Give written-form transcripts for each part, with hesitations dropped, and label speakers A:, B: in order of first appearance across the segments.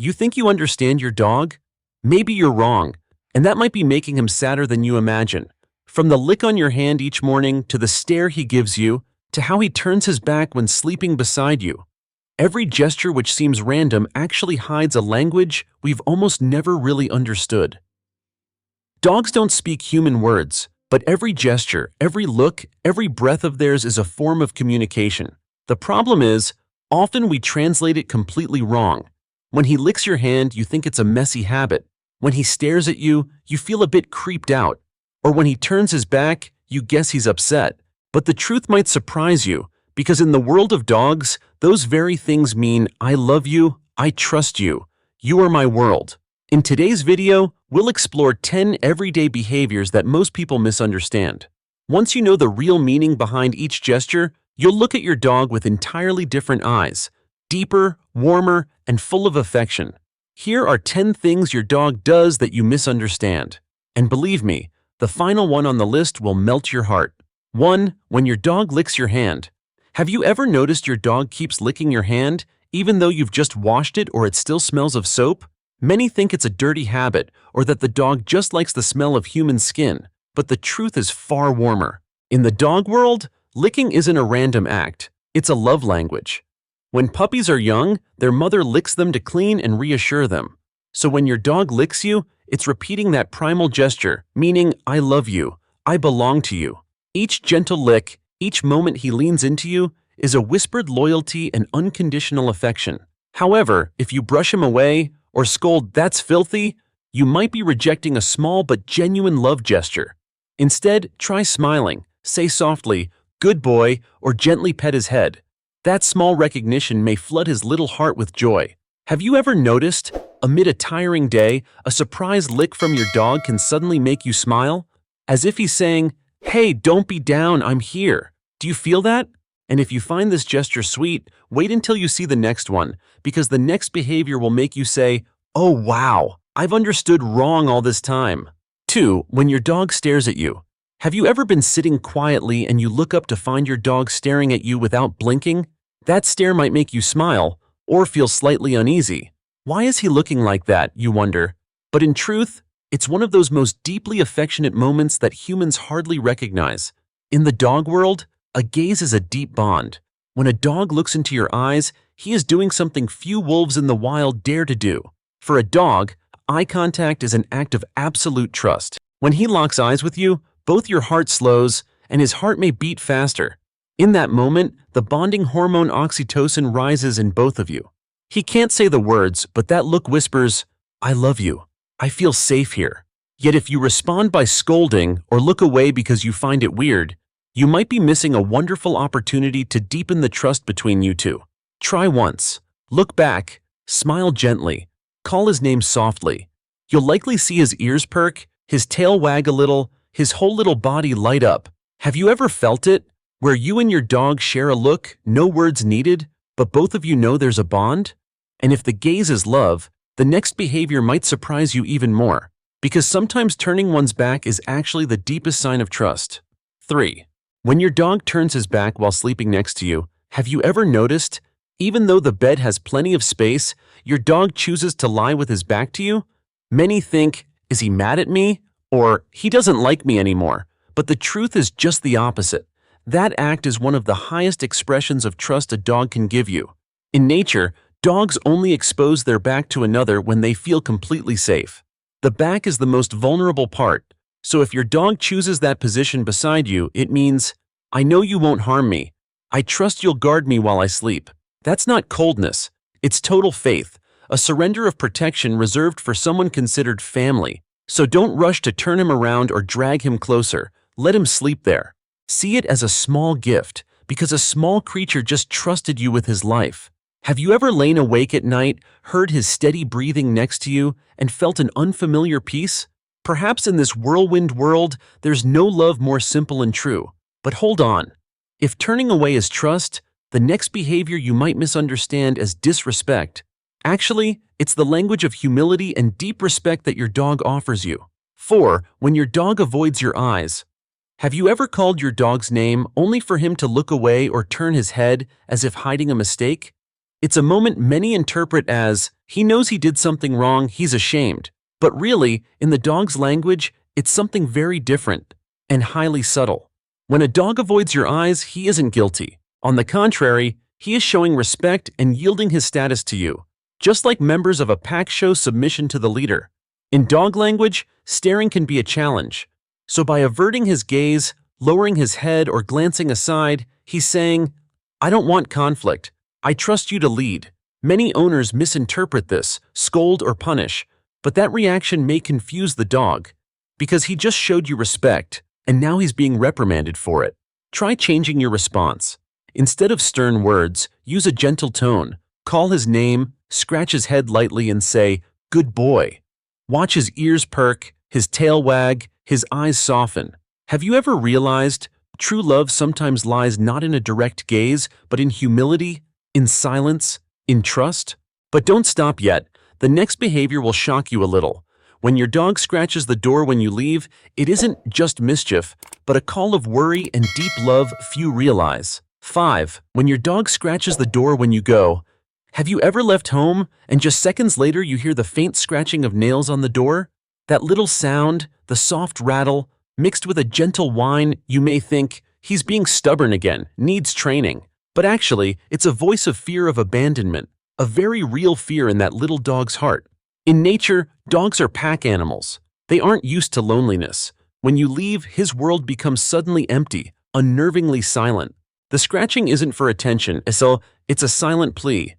A: You think you understand your dog? Maybe you're wrong, and that might be making him sadder than you imagine. From the lick on your hand each morning to the stare he gives you, to how he turns his back when sleeping beside you. Every gesture which seems random actually hides a language we've almost never really understood. Dogs don't speak human words, but every gesture, every look, every breath of theirs is a form of communication. The problem is, often we translate it completely wrong. When he licks your hand, you think it's a messy habit. When he stares at you, you feel a bit creeped out. Or when he turns his back, you guess he's upset. But the truth might surprise you, because in the world of dogs, those very things mean I love you, I trust you, you are my world. In today's video, we'll explore 10 everyday behaviors that most people misunderstand. Once you know the real meaning behind each gesture, you'll look at your dog with entirely different eyes, deeper, warmer, and full of affection. Here are 10 things your dog does that you misunderstand. And believe me, the final one on the list will melt your heart. 1. When your dog licks your hand. Have you ever noticed your dog keeps licking your hand, even though you've just washed it or it still smells of soap? Many think it's a dirty habit or that the dog just likes the smell of human skin, but the truth is far warmer. In the dog world, licking isn't a random act, it's a love language. When puppies are young, their mother licks them to clean and reassure them. So when your dog licks you, it's repeating that primal gesture, meaning I love you, I belong to you. Each gentle lick, each moment he leans into you, is a whispered loyalty and unconditional affection. However, if you brush him away or scold, "That's filthy," you might be rejecting a small but genuine love gesture. Instead, try smiling, say softly, "Good boy," or gently pet his head. That small recognition may flood his little heart with joy. Have you ever noticed, amid a tiring day, a surprise lick from your dog can suddenly make you smile? As if he's saying, "Hey, don't be down, I'm here." Do you feel that? And if you find this gesture sweet, wait until you see the next one, because the next behavior will make you say, "Oh wow, I've understood wrong all this time." 2. When your dog stares at you. Have you ever been sitting quietly and you look up to find your dog staring at you without blinking? That stare might make you smile or feel slightly uneasy. Why is he looking like that, you wonder? But in truth, it's one of those most deeply affectionate moments that humans hardly recognize. In the dog world, a gaze is a deep bond. When a dog looks into your eyes, he is doing something few wolves in the wild dare to do. For a dog, eye contact is an act of absolute trust. When he locks eyes with you, both your heart slows and his heart may beat faster. In that moment, the bonding hormone oxytocin rises in both of you. He can't say the words, but that look whispers, "I love you. I feel safe here." Yet if you respond by scolding or look away because you find it weird, you might be missing a wonderful opportunity to deepen the trust between you two. Try once. Look back. Smile gently. Call his name softly. You'll likely see his ears perk, his tail wag a little, his whole little body light up. Have you ever felt it? Where you and your dog share a look, no words needed, but both of you know there's a bond? And if the gaze is love, the next behavior might surprise you even more, because sometimes turning one's back is actually the deepest sign of trust. 3. When your dog turns his back while sleeping next to you, have you ever noticed, even though the bed has plenty of space, your dog chooses to lie with his back to you? Many think, is he mad at me? Or he doesn't like me anymore. But the truth is just the opposite. That act is one of the highest expressions of trust a dog can give you. In nature, dogs only expose their back to another when they feel completely safe. The back is the most vulnerable part, so if your dog chooses that position beside you, it means, "I know you won't harm me. I trust you'll guard me while I sleep." That's not coldness, it's total faith, a surrender of protection reserved for someone considered family. So don't rush to turn him around or drag him closer. Let him sleep there. See it as a small gift, because a small creature just trusted you with his life. Have you ever lain awake at night, heard his steady breathing next to you, and felt an unfamiliar peace? Perhaps in this whirlwind world, there's no love more simple and true. But hold on. If turning away is trust, the next behavior you might misunderstand as disrespect. Actually, it's the language of humility and deep respect that your dog offers you. 4. When your dog avoids your eyes. Have you ever called your dog's name only for him to look away or turn his head as if hiding a mistake? It's a moment many interpret as, he knows he did something wrong, he's ashamed. But really, in the dog's language, it's something very different and highly subtle. When a dog avoids your eyes, he isn't guilty. On the contrary, he is showing respect and yielding his status to you, just like members of a pack show submission to the leader. In dog language, staring can be a challenge. So by averting his gaze, lowering his head, or glancing aside, he's saying, I don't want conflict. I trust you to lead. Many owners misinterpret this, scold or punish, but that reaction may confuse the dog, because he just showed you respect, and now he's being reprimanded for it. Try changing your response. Instead of stern words, use a gentle tone. Call his name, scratch his head lightly, and say, good boy. Watch his ears perk, his tail wag, his eyes soften. Have you ever realized true love sometimes lies not in a direct gaze, but in humility, in silence, in trust? But don't stop yet. The next behavior will shock you a little. When your dog scratches the door when you leave, it isn't just mischief, but a call of worry and deep love few realize. 5. When your dog scratches the door when you go. Have you ever left home and just seconds later you hear the faint scratching of nails on the door? That little sound, the soft rattle, mixed with a gentle whine, you may think, he's being stubborn again, needs training. But actually, it's a voice of fear of abandonment, a very real fear in that little dog's heart. In nature, dogs are pack animals. They aren't used to loneliness. When you leave, his world becomes suddenly empty, unnervingly silent. The scratching isn't for attention, so it's a silent plea.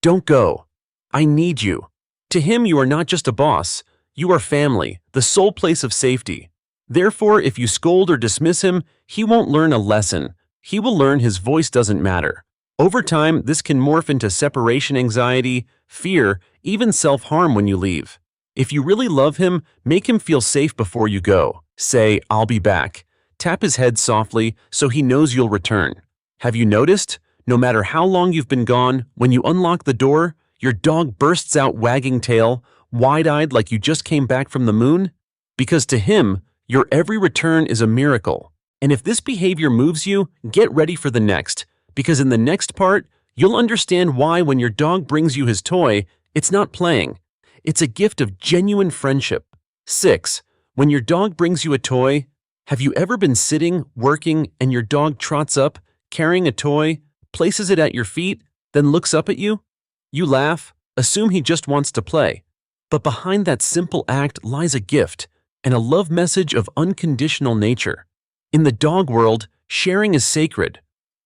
A: Don't go. I need you. To him, you are not just a boss. You are family, the sole place of safety. Therefore, if you scold or dismiss him, he won't learn a lesson. He will learn his voice doesn't matter. Over time, this can morph into separation anxiety, fear, even self-harm when you leave. If you really love him, make him feel safe before you go. Say, I'll be back. Tap his head softly so he knows you'll return. Have you noticed? No matter how long you've been gone, when you unlock the door, your dog bursts out wagging tail, wide-eyed like you just came back from the moon? Because to him, your every return is a miracle. And if this behavior moves you, get ready for the next. Because in the next part, you'll understand why when your dog brings you his toy, it's not playing. It's a gift of genuine friendship. 6. When your dog brings you a toy, have you ever been sitting, working, and your dog trots up, carrying a toy, places it at your feet, then looks up at you? You laugh, assume he just wants to play. But behind that simple act lies a gift and a love message of unconditional nature. In the dog world, sharing is sacred.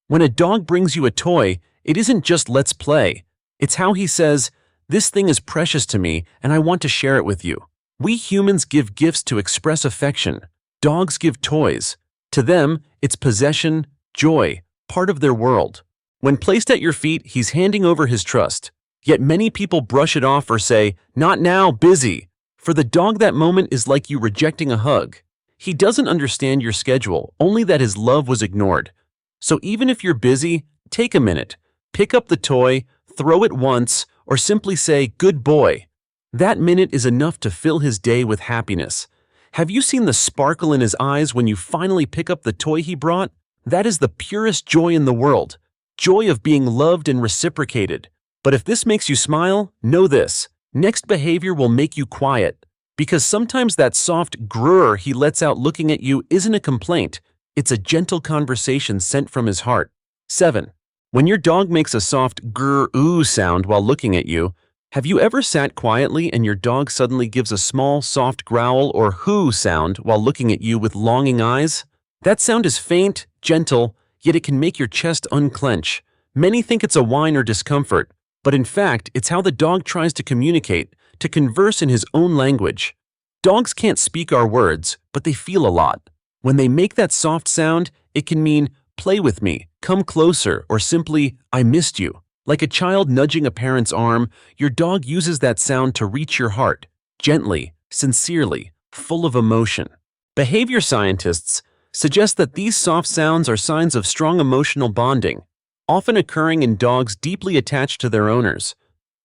A: When a dog brings you a toy, it isn't just let's play. It's how he says, this thing is precious to me and I want to share it with you. We humans give gifts to express affection. Dogs give toys. To them, it's possession, joy, part of their world. When placed at your feet, he's handing over his trust. Yet many people brush it off or say, not now, busy. For the dog, that moment is like you rejecting a hug. He doesn't understand your schedule, only that his love was ignored. So even if you're busy, take a minute, pick up the toy, throw it once, or simply say, good boy. That minute is enough to fill his day with happiness. Have you seen the sparkle in his eyes when you finally pick up the toy he brought? That is the purest joy in the world. Joy of being loved and reciprocated. But if this makes you smile, know this. Next behavior will make you quiet. Because sometimes that soft grrr he lets out looking at you isn't a complaint. It's a gentle conversation sent from his heart. 7. When your dog makes a soft grrr-oo sound while looking at you, have you ever sat quietly and your dog suddenly gives a small, soft growl or huuu sound while looking at you with longing eyes? That sound is faint, gentle, yet it can make your chest unclench. Many think it's a whine or discomfort, but in fact, it's how the dog tries to communicate, to converse in his own language. Dogs can't speak our words, but they feel a lot. When they make that soft sound, it can mean, play with me, come closer, or simply, I missed you. Like a child nudging a parent's arm, your dog uses that sound to reach your heart, gently, sincerely, full of emotion. Behavior scientists suggest that these soft sounds are signs of strong emotional bonding, often occurring in dogs deeply attached to their owners.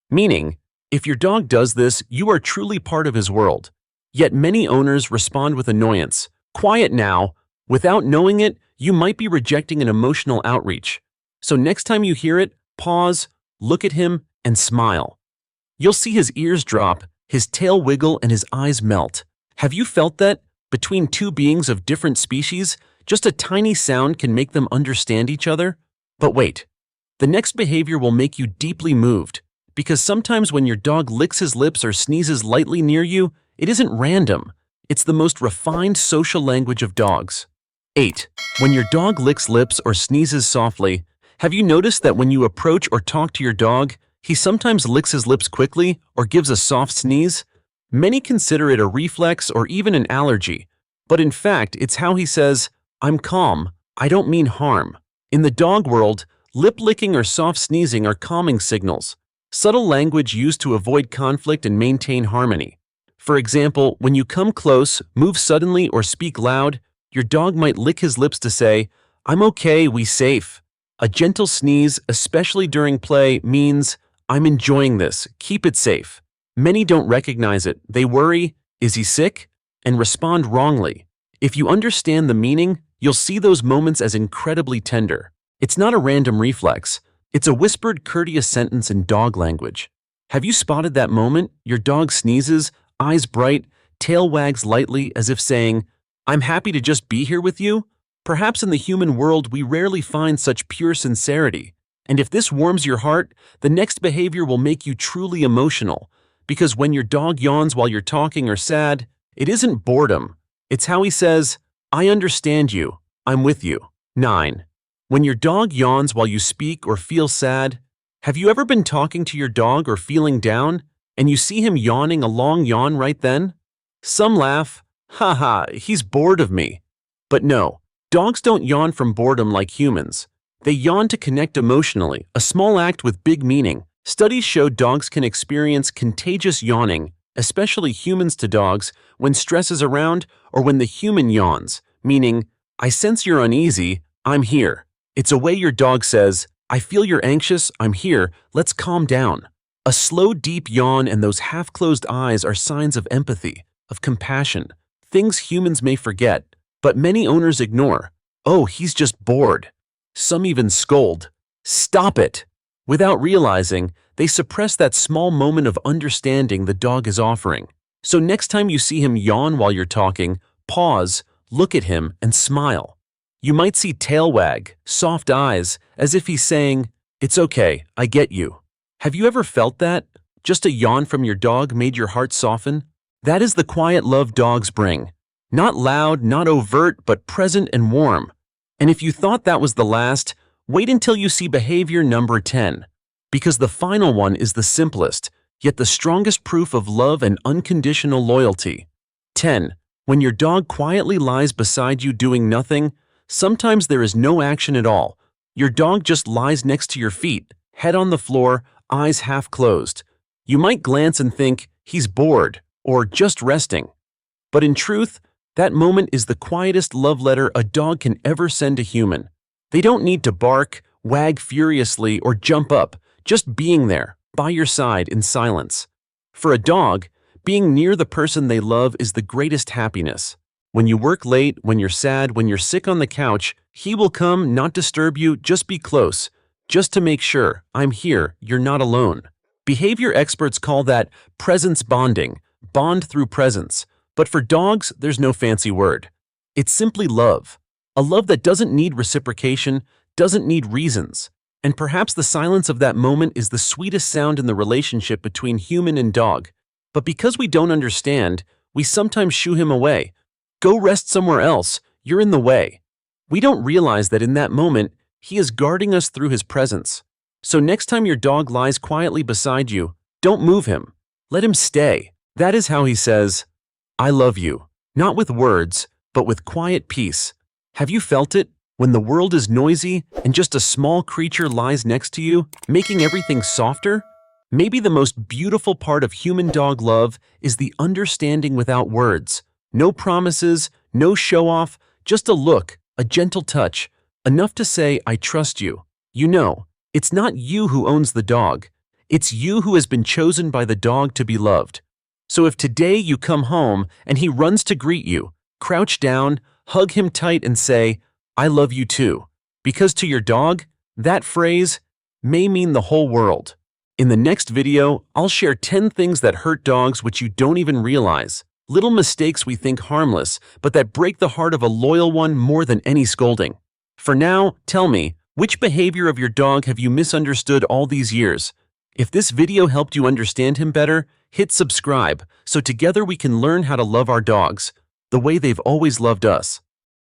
A: Meaning, if your dog does this, you are truly part of his world. Yet many owners respond with annoyance. Quiet now. Without knowing it, you might be rejecting an emotional outreach. So next time you hear it, pause, look at him, and smile. You'll see his ears drop, his tail wiggle, and his eyes melt. Have you felt that? Between two beings of different species, just a tiny sound can make them understand each other? But wait, the next behavior will make you deeply moved, because sometimes when your dog licks his lips or sneezes lightly near you, it isn't random. It's the most refined social language of dogs. 8. When your dog licks lips or sneezes softly, have you noticed that when you approach or talk to your dog, he sometimes licks his lips quickly or gives a soft sneeze? Many consider it a reflex or even an allergy, but in fact, it's how he says, "I'm calm, I don't mean harm." In the dog world, lip licking or soft sneezing are calming signals, subtle language used to avoid conflict and maintain harmony. For example, when you come close, move suddenly, or speak loud, your dog might lick his lips to say, "I'm okay, we safe." A gentle sneeze, especially during play, means, "I'm enjoying this, keep it safe." Many don't recognize it. They worry, "Is he sick?" and respond wrongly. If you understand the meaning, you'll see those moments as incredibly tender. It's not a random reflex. It's a whispered, courteous sentence in dog language. Have you spotted that moment? Your dog sneezes, eyes bright, tail wags lightly as if saying, "I'm happy to just be here with you." Perhaps in the human world we rarely find such pure sincerity. And if this warms your heart, the next behavior will make you truly emotional. Because when your dog yawns while you're talking or sad, it isn't boredom. It's how he says, "I understand you, I'm with you." 9. When your dog yawns while you speak or feel sad, have you ever been talking to your dog or feeling down, and you see him yawning a long yawn right then? Some laugh, "Haha, he's bored of me." But no, dogs don't yawn from boredom like humans. They yawn to connect emotionally, a small act with big meaning. Studies show dogs can experience contagious yawning, especially humans to dogs, when stress is around or when the human yawns, meaning, "I sense you're uneasy, I'm here." It's a way your dog says, "I feel you're anxious, I'm here, let's calm down." A slow, deep yawn and those half-closed eyes are signs of empathy, of compassion, things humans may forget, but many owners ignore. "Oh, he's just bored." Some even scold, "Stop it!" Without realizing, they suppress that small moment of understanding the dog is offering. So next time you see him yawn while you're talking, pause, look at him, and smile. You might see tail wag, soft eyes, as if he's saying, "It's okay, I get you." Have you ever felt that? Just a yawn from your dog made your heart soften? That is the quiet love dogs bring. Not loud, not overt, but present and warm. And if you thought that was the last, wait until you see behavior number 10. Because the final one is the simplest, yet the strongest proof of love and unconditional loyalty. 10. When your dog quietly lies beside you doing nothing, sometimes there is no action at all. Your dog just lies next to your feet, head on the floor, eyes half closed. You might glance and think, "He's bored," or "just resting." But in truth, that moment is the quietest love letter a dog can ever send a human. They don't need to bark, wag furiously, or jump up, just being there, by your side in silence. For a dog, being near the person they love is the greatest happiness. When you work late, when you're sad, when you're sick on the couch, he will come, not disturb you, just be close, just to make sure, "I'm here, you're not alone." Behavior experts call that presence bonding, bond through presence. But for dogs, there's no fancy word. It's simply love. A love that doesn't need reciprocation, doesn't need reasons. And perhaps the silence of that moment is the sweetest sound in the relationship between human and dog. But because we don't understand, we sometimes shoo him away. "Go rest somewhere else, you're in the way." We don't realize that in that moment, he is guarding us through his presence. So next time your dog lies quietly beside you, don't move him. Let him stay. That is how he says, "I love you." Not with words, but with quiet peace. Have you felt it? When the world is noisy and just a small creature lies next to you, making everything softer? Maybe the most beautiful part of human-dog love is the understanding without words. No promises, no show-off, just a look, a gentle touch, enough to say, "I trust you." You know, it's not you who owns the dog. It's you who has been chosen by the dog to be loved. So if today you come home and he runs to greet you, crouch down, hug him tight and say, "I love you too." Because to your dog, that phrase, may mean the whole world. In the next video, I'll share 10 things that hurt dogs which you don't even realize. Little mistakes we think harmless, but that break the heart of a loyal one more than any scolding. For now, tell me, which behavior of your dog have you misunderstood all these years? If this video helped you understand him better, hit subscribe so together we can learn how to love our dogs the way they've always loved us.